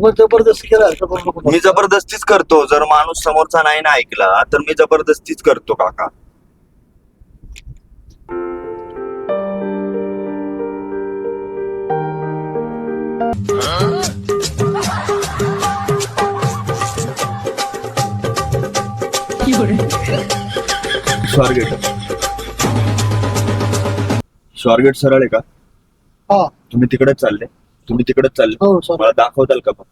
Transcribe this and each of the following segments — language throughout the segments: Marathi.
मग जबरदस्ती केला हरकत करू नको. मी जबरदस्तीच करतो. जर माणूस समोरचा नाही ना ऐकला तर मी जबरदस्तीच करतो काका. स्वारगेट सरळ आहे का? हा तुम्ही तिकडेच चालले? हो सर. मला दाखवताल का पण?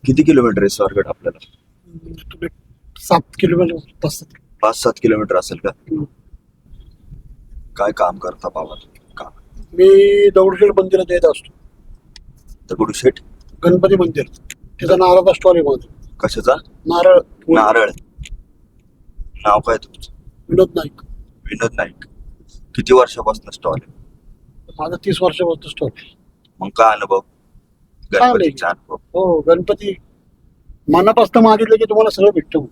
किती किलोमीटर आहे स्वारगेट आपल्याला? तुम्ही 7 किलोमीटर असतात. 5-7 किलोमीटर असेल का? काय काम करता बाबा तुम्ही? काम मी दगडूशेठ मंदिरात येत असतो. दगडूशेठ गणपती मंदिर तिथं नारळाचा स्टॉल आहे माझा. कशाचा? नारळ. नारळ. नाव काय तुमचं? विनोद नाईक. विनोद नाईक. किती वर्षापासून स्टॉल आहे? माझा 30 वर्षापासून स्टॉल. मग काय अनुभव? गणपतीचा अनुभव? हो गणपती मनापासून मागितलं की तुम्हाला सगळं भेटतं.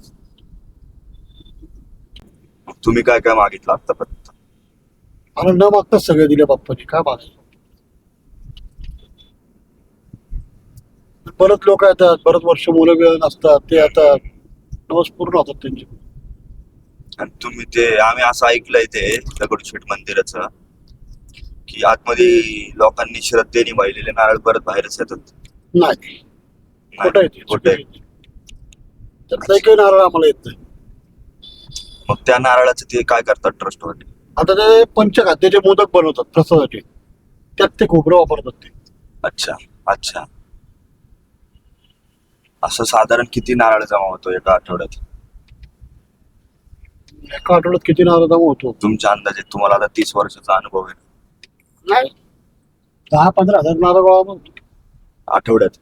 तुम्ही काय काय मागितलं आतापर्यंत? मला न मागताच सगळे दिले बाप्पाने. काय मागायचं? परत लोक येतात, परत वर्ष मुलं वेळ नसतात, ते येतात, नवस पूर्ण होतात त्यांचे. आणि तुम्ही ते आम्ही असं ऐकलंय ते दगडूशेठ मंदिराचं की आतमध्ये लोकांनी श्रद्धेने वाहिलेले नारळ परत बाहेरच येतात. नाही खोटं येते. खोटं आहे. त्यातलं काही नारळ आम्हाला येत नाही. मग त्या नारळाचं ते काय करतात ट्रस्टवाले? आता ते पंचखाद्याचे मोदक बनवतात प्रसादाचे, त्यात ते खोबरं वापरतात ते. अच्छा अच्छा. असं साधारण किती नारळ जमा होतो एका आठवड्यात? एका आठवड्यात किती नारळ जमा होतो? तुमच्या अंदाजे, तुम्हाला आता 30 वर्षाचा अनुभव आहे. नाही 10-15 हजार नारळ गोळा बनतो आठवड्यात.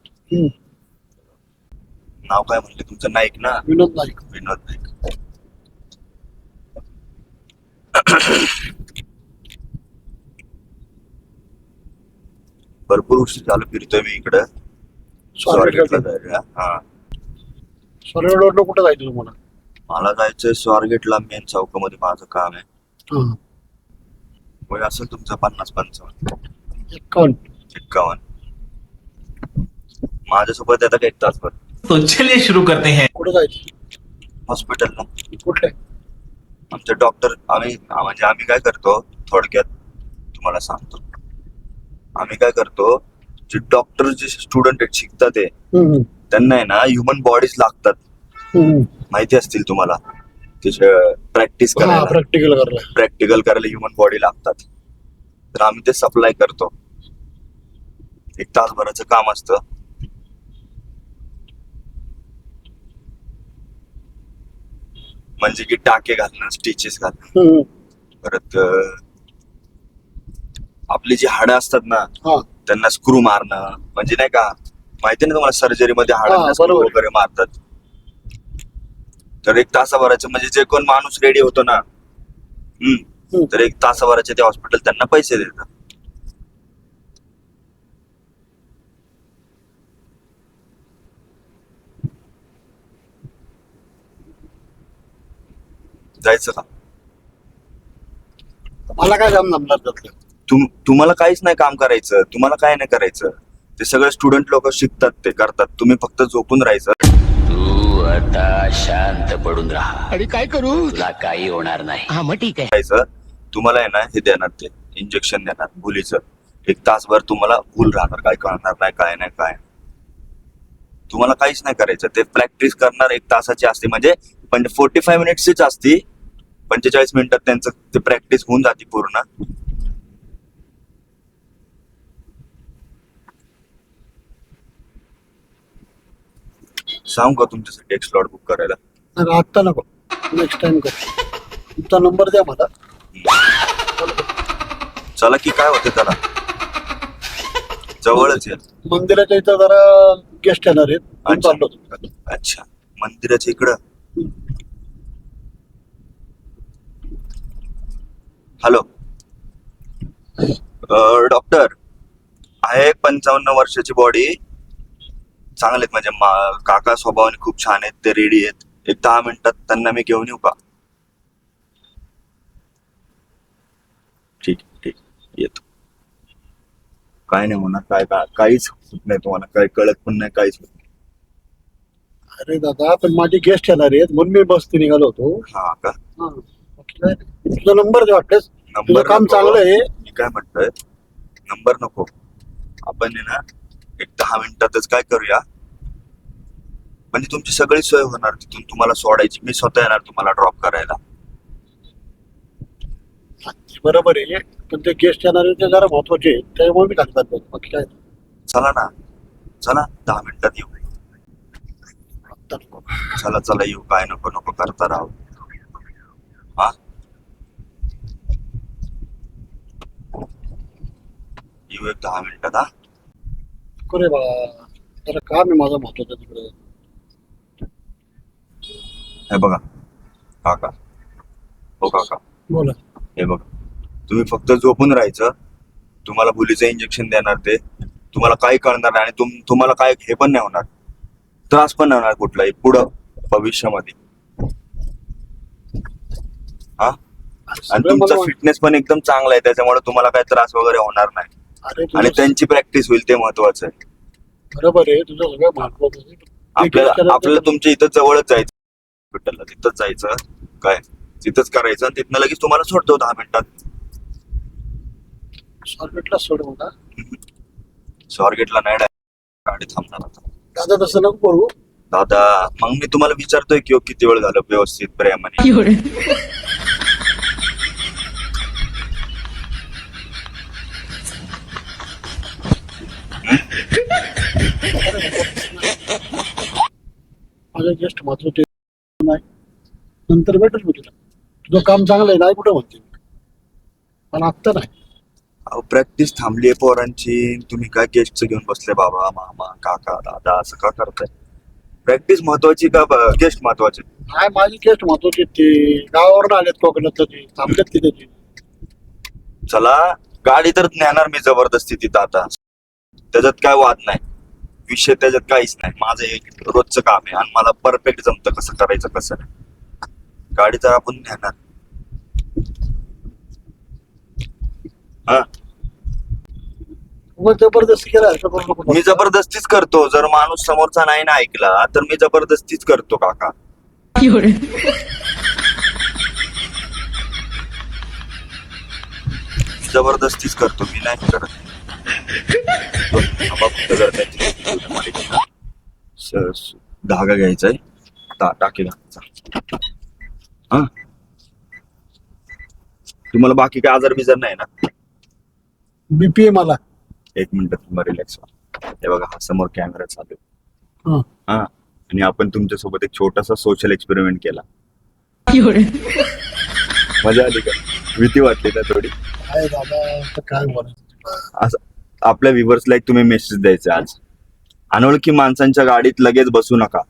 नाव काय म्हणले तुमचं? नाईक ना? विनोद नाईक. विनोद नाईक. भरपूर उशीर झालं फिरतोय मी इकडं स्वारगेटला जायला. हा स्वारगेटला कुठं जायचं तुम्हाला? मला जायचंय स्वारगेटला. मेन चौकामध्ये माझं काम आहे. हा. वय असेल तुमचं 50-55. 51. माझ्यासोबत येतात 1 तासभर. तो चलिए शुरू करते हैं. कुठं जायचं? हॉस्पिटलला. कुठले? आमचे डॉक्टर आम्ही काय करतो थोडक्यात तुम्हाला सांगतो. आम्ही काय करतो, जे डॉक्टर जे स्टुडंट आहेत शिकतात ते त्यांना आहे ना ह्युमन बॉडीज लागतात. माहिती असतील तुम्हाला. त्याचे प्रॅक्टिस करायला, प्रॅक्टिकल करायला ह्युमन बॉडी लागतात. तर आम्ही ते सप्लाय करतो. 1 तासभराचं काम असतं. म्हणजे की टाके घालणं, स्टिचेस घालणं, परत आपली जी हाडं असतात ना त्यांना स्क्रू मारणं. म्हणजे नाही का माहिती ना तुम्हाला, सर्जरीमध्ये हाडांना स्क्रू वगैरे मारतात. तर 1 तासाभराचं म्हणजे जे कोण माणूस रेडी होतो ना, तर 1 तासाभराचे ते हॉस्पिटल त्यांना पैसे देतात. जायचं का? मला काय काम जमणार त्यातलं? तुम्हाला काहीच नाही काम करायचं. तुम्हाला काय नाही करायचं. ते सगळे स्टुडंट लोक शिकतात, ते करतात. तुम्ही फक्त झोपून राहायचं. तू आता शांत पडून राहा आणि काय करू? तुला काही होणार नाही. हा मग ठीक आहे. तुम्हाला आहे ना हे देणार, ते इंजेक्शन देणार भुलीचं. 1 तासभर तुम्हाला भूल राहणार, काय कळणार नाही, काय नाही काय. तुम्हाला काहीच नाही करायचं. ते प्रॅक्टिस करणार 1 तासाची असते. म्हणजे 45 मिनिट्सचीच असती. 45 मिनिटात त्यांचं ते प्रॅक्टिस होऊन जाते पूर्ण. सांगू का तुमच्यासाठी एक स्लॉट बुक करायला? आता नको, नेक्स्ट टाइम कर. तुमचा नंबर द्या मला. चला की, काय होते त्याला, जवळच आहे. मंदिराच्या इथं जरा गेस्ट येणार आहेत. चाललो. अच्छा, मंदिराच्या इकडं. हॅलो डॉक्टर, आहे 55 वर्षाची बॉडी, चांगले आहेत म्हणजे काका स्वभावाने खूप छान आहेत, ते रेडी आहेत. एक 10 मिनिटात त्यांना मी घेऊन येऊ का? ठीक ठीक येतो. काय नाही होणार, काहीच होत नाही तुम्हाला, काही कळत पण नाही, काहीच होत नाही. अरे दादा पण माझे गेस्ट येणार आहेत म्हणून मी बसते निघालो होतो. हा का? हा. बाकी काय नाही. तुझा नंबर दे वाटल्यास. तुझं नंबर काम नको. चांगलं आहे. मी काय म्हणतोय, नंबर नको, आपण आहे ना एक 10 मिनिटातच काय करूया, म्हणजे तुमची सगळी सोय होणार तिथून तुम्हाला सोडायची. मी स्वतः येणार तुम्हाला ड्रॉप करायला. बरोबर आहे पण ते गेस्ट येणार आहे ते जरा महत्वाचे आहे त्यामुळे मी घालतात बाकी काय नाही. चला ना, चला 10 मिनिटात येऊ. आता नको. चला चला येऊ, काय नको नको करता राहू. हा येऊ एक 10 मिनिटात. हा नको रे बाळा जरा काम आहे माझं महत्वाचं तिकडे. हे बघा काका, हो काका, बोला. हे बघा, तुम्ही फक्त झोपून राहायचं. तुम्हाला भुलीचं इंजेक्शन देणार ते, तुम्हाला काही कळणार नाही आणि तुम्हाला काय हे पण नाही होणार, त्रास पण नाही होणार कुठलाही पुढं भविष्यामध्ये. हा आणि सगळं तुमचा मला फिटनेस पण एकदम चांगला आहे, त्याच्यामुळे तुम्हाला काही त्रास वगैरे होणार नाही अरे आणि तुझं त्यांची प्रॅक्टिस होईल, ते महत्वाचं आहे. बरोबर आहे तुझं सगळं महत्वाचं आहे. ते guest येणार आपल्याला ते- तुमच्या इथं जवळच जायचं हॉस्पिटलला, तिथंच जायचं, काय तिथंच करायचं आणि तिथनं लगेच तुम्हाला सोडतो 10 मिनिटात. सॉर्बिटला सोड मला. स्वारगेटला नाही गाडी थांबणार आता. दादा तसं नको करू. दादा मग मी तुम्हाला विचारतोय की किती वेळ झालं व्यवस्थित प्रेमाने. माझं गेस्ट महत्वाचे नाही नंतर भेटेल मी तुला. तुझं काम चांगलं आहे नाही कुठं म्हणते मी. पण आत्ता नाही. अहो प्रॅक्टिस थांबलीये पोरांची, तुम्ही काय गेस्टचं घेऊन बसले बाबा मामा काका दादा असं का करताय? प्रॅक्टिस महत्वाची का गेस्ट महत्वाचे? नाही माझी गेस्ट महत्वाची आहेत ते गावावरून आलेत कोकणात ते थांबलेत तिथे ते. चला गाडी तर नेणार मी जबरदस्ती तिथं आता, त्याच्यात काय वाद नाही, विषय त्याच्यात काहीच नाही. माझं एक रोजचं काम आहे आणि मला परफेक्ट जमतं कसं करायचं कसं नाही. गाडी तर आपण नेणार. हा मग जबरदस्ती केला असं करू नको. मी जबरदस्तीच करतो, जर माणूस समोरचा नाही ना ऐकला तर मी जबरदस्तीच करतो काका. जबरदस्तीच करतो, मी नाही करत. धागा घ्यायचाय, टाकी घालायचा. हा तुम्हाला बाकी काय आजार बिजार नाही ना? बीपी आहे मला. एक मिनिट तुम्हाला रिलॅक्स व्हा. हे बघा हा समोर कॅमेरा चालू आहे. हा. हा आणि आपण तुमच्यासोबत एक छोटासा सोशल एक्सपेरिमेंट केला. मजा आली का? भीती वाटली ना थोडी? काय दादा आता काय बोलायचं. असं आपल्या व्ह्युअर्सला एक तुम्ही मेसेज द्यायचा आज, अनोळखी माणसांच्या गाडीत लगेच बसू नका.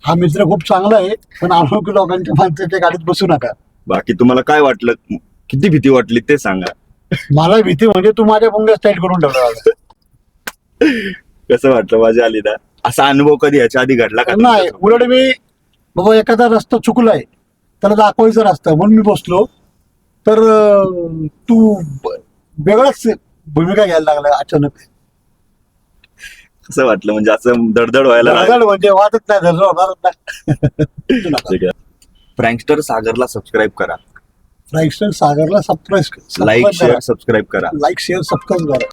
हा मित्र खूप चांगला आहे पण अनोळखी लोकांच्या माणसाच्या गाडीत बसू नका. बाकी तुम्हाला काय वाटलं, किती भीती वाटली ते सांगा. मला भीती म्हणजे तू माझ्या पुंग्या स्टाईल करून ठेवला. कसं वाटलं? मजा आली ना? असा अनुभव कधी याच्या आधी घडला का नाही तुमच्यासोबत? उलट मी बाबा एखादा रस्ता चुकलाय त्याला दाखवायचा रस्ता म्हणून मी बसलो तर तू वेगळाच भूमिका घ्यायला लागला अचानक. कसं वाटलं म्हणजे असं धडधड व्हायला लागलं? धडधड म्हणजे वाटत नाही धडधड होणारच नाही. फ्रँकस्टर सागरला सबस्क्राईब करा, फ्रँकस्टर सागरला सबस्क्राईब लाईक शेअर सबस्क्राईब करा. लाईक शेअर सबस्क्राईब करा.